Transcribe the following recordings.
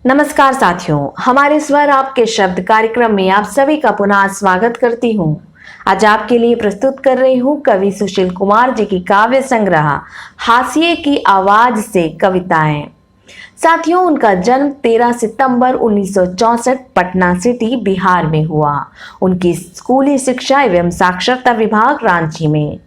नमस्कार साथियों, हमारे स्वर आपके शब्द कार्यक्रम में आप सभी का पुनः स्वागत करती हूँ। आज आपके लिए प्रस्तुत कर रही हूँ कवि सुशील कुमार जी की काव्य संग्रह हाशिए की आवाज से कविताएं। साथियों, उनका जन्म 13 सितंबर 1964 पटना सिटी बिहार में हुआ। उनकी स्कूली शिक्षा एवं साक्षरता विभाग रांची में।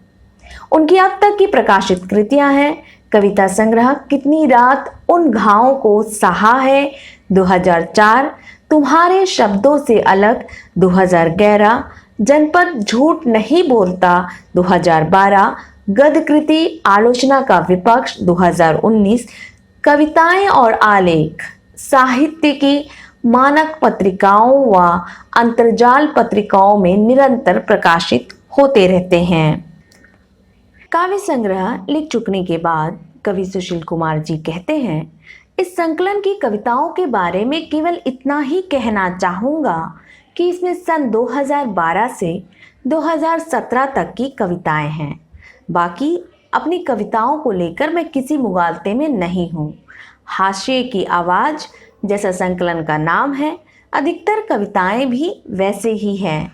उनकी अब तक की प्रकाशित कृतियां हैं कविता संग्रह कितनी रात उन घावों को सहा है 2004, तुम्हारे शब्दों से अलग 2011, जनपद झूठ नहीं बोलता 2012, गद्य कृति आलोचना का विपक्ष 2019, कविताएं और आलेख साहित्य की मानक पत्रिकाओं व अंतर्जाल पत्रिकाओं में निरंतर प्रकाशित होते रहते हैं। काव्य संग्रह लिख चुकने के बाद कवि सुशील कुमार जी कहते हैं, इस संकलन की कविताओं के बारे में केवल इतना ही कहना चाहूँगा कि इसमें सन 2012 से 2017 तक की कविताएं हैं। बाकी अपनी कविताओं को लेकर मैं किसी मुगालते में नहीं हूँ। हाशिए की आवाज़ जैसा संकलन का नाम है, अधिकतर कविताएं भी वैसे ही हैं।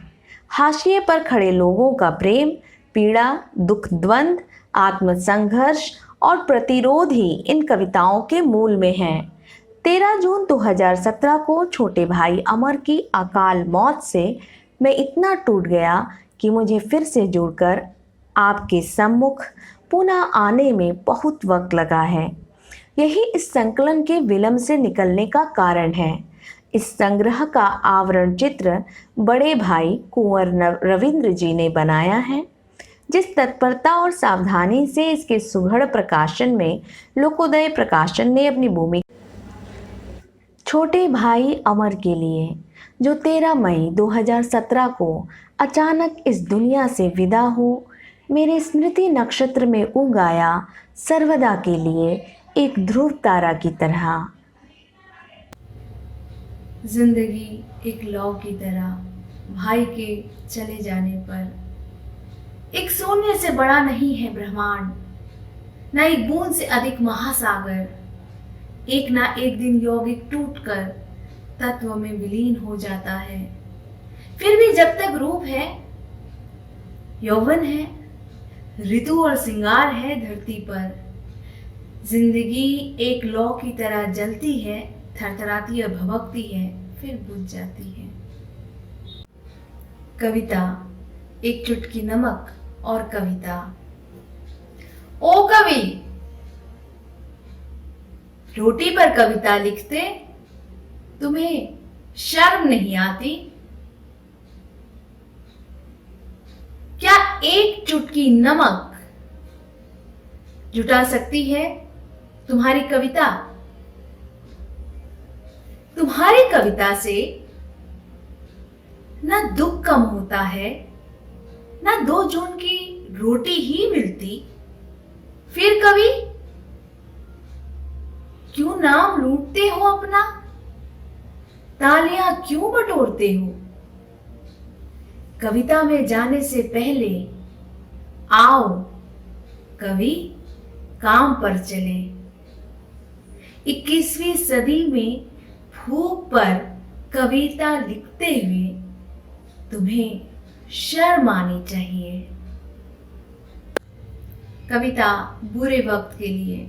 हाशिए पर खड़े लोगों का प्रेम, पीड़ा, दुख, द्वंद, आत्मसंघर्ष और प्रतिरोध ही इन कविताओं के मूल में है। 13 जून 2017 को छोटे भाई अमर की अकाल मौत से मैं इतना टूट गया कि मुझे फिर से जुड़कर आपके सम्मुख पुनः आने में बहुत वक्त लगा है। यही इस संकलन के विलंब से निकलने का कारण है। इस संग्रह का आवरण चित्र बड़े भाई कुंवर रविंद्र जी ने बनाया है। जिस तत्परता और सावधानी से इसके सुघड़ प्रकाशन में लोकोदय प्रकाशन ने अपनी भूमिका छोटे भाई अमर के लिए, जो 13 मई 2017 को अचानक इस दुनिया से विदा हो, मेरे स्मृति नक्षत्र में उग आया सर्वदा के लिए एक ध्रुव तारा की तरह। जिंदगी एक लौ की तरह भाई के चले जाने पर एक शून्य से बड़ा नहीं है ब्रह्मांड, न एक बूंद से अधिक महासागर। एक ना एक दिन यौगिक टूटकर तत्व में विलीन हो जाता है। फिर भी जब तक रूप है, यौवन है, ऋतु और श्रृंगार है धरती पर, जिंदगी एक लौ की तरह जलती है, थरथराती और भभकती है, फिर बुझ जाती है। कविता एक चुटकी नमक और कविता। ओ कवि, रोटी पर कविता लिखते तुम्हें शर्म नहीं आती? क्या एक चुटकी नमक जुटा सकती है तुम्हारी कविता? तुम्हारी कविता से न दुख कम होता है, ना 2 जून की रोटी ही मिलती। फिर कभी क्यों नाम लूटते हो अपना? तालियां क्यों बटोरते हो? कविता में जाने से पहले आओ कवि काम पर चले। 21वीं सदी में फूक पर कविता लिखते हुए तुम्हें शर्म आनी चाहिए। कविता बुरे वक्त के लिए।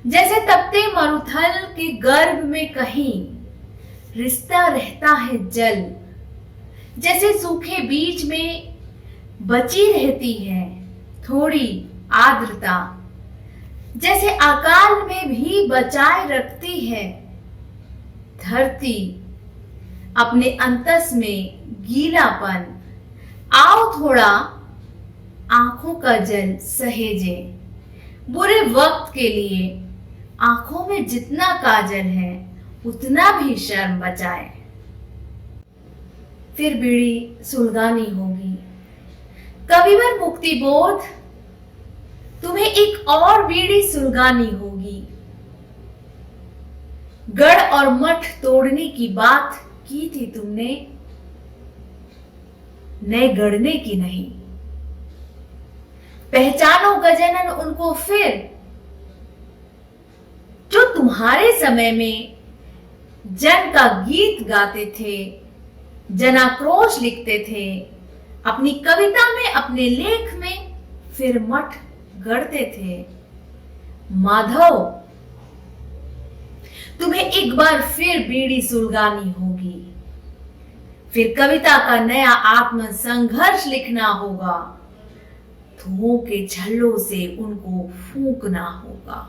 जैसे तपते मरुथल के गर्भ में कहीं रिश्ता रहता है जल, जैसे सूखे बीज में बची रहती है थोड़ी आर्द्रता, जैसे अकाल में भी बचाए रखती है धरती अपने अंतस में गीलापन, आओ थोड़ा आंखों का जल सहेजे। बुरे वक्त के लिए आंखों में जितना काजल है उतना भी शर्म बचाए। फिर बीड़ी सुलगानी होगी, कविवर मुक्ति बोध, तुम्हें एक और बीड़ी सुलगानी होगी। गढ़ और मठ तोड़ने की बात की थी तुमने, नए गढ़ने की नहीं। पहचानो गजानन उनको फिर, जो तुम्हारे समय में जन का गीत गाते थे, जनाक्रोश लिखते थे, अपनी कविता में, अपने लेख में फिर मठ गढ़ते थे। माधव, तुम्हें एक बार फिर बीड़ी सुलगानी होगी, फिर कविता का नया आत्म संघर्ष लिखना होगा, धुओं के झल्लों से उनको फूंकना होगा।